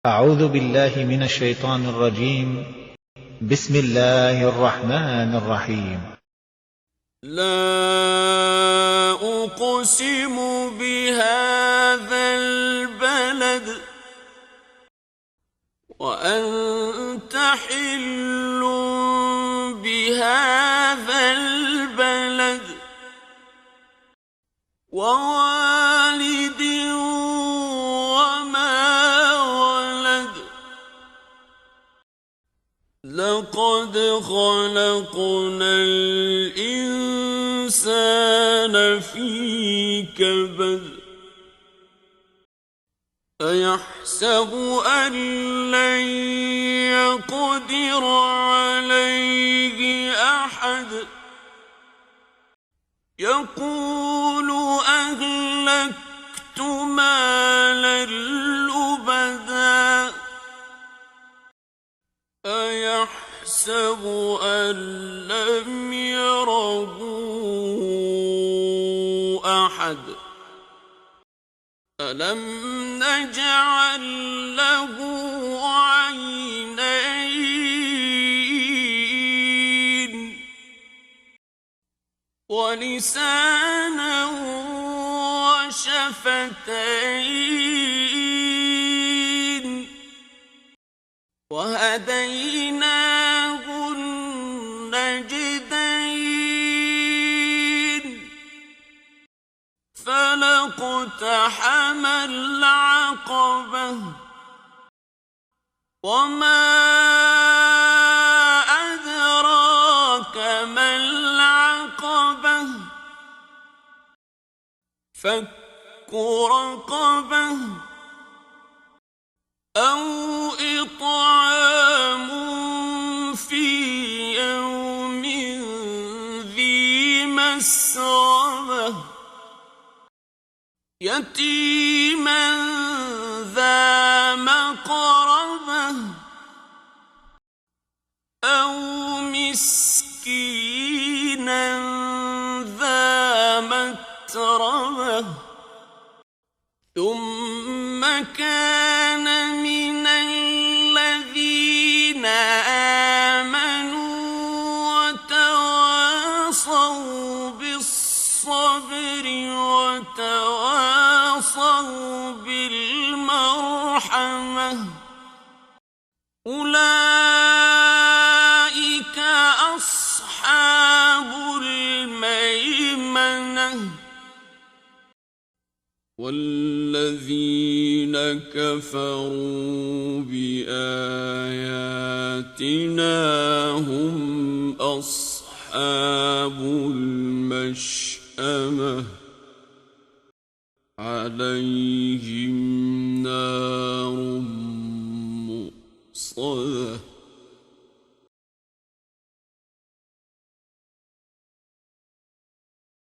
أعوذ بالله من الشيطان الرجيم. بسم الله الرحمن الرحيم. لا أقسم بهذا البلد وأنت حل بهذا البلد ووالد وما ولد لقد خلقنا الإنسان في كبد أيحسب أن لن يقدر عليه أحد يقول أهلكت مالا لبدا أيحسب أن لم يره أحد ألم نجعل له عينين ولسانا وشفتين وهديناه النجدين فلاقتحم العقبة وما أدراك ما العقبة فك رقبة أو إطعام في يوم ذي مسغبة يتيما ذا مقربة أو مسكينا ذا متربة ثم كان من الذين آمنوا وتواصوا بالصبر وتواصوا بالمرحمة أولئك أصحاب الميمنة والذين كفروا بآياتنا هم أصحاب المشأمة عليهم نار مؤصدة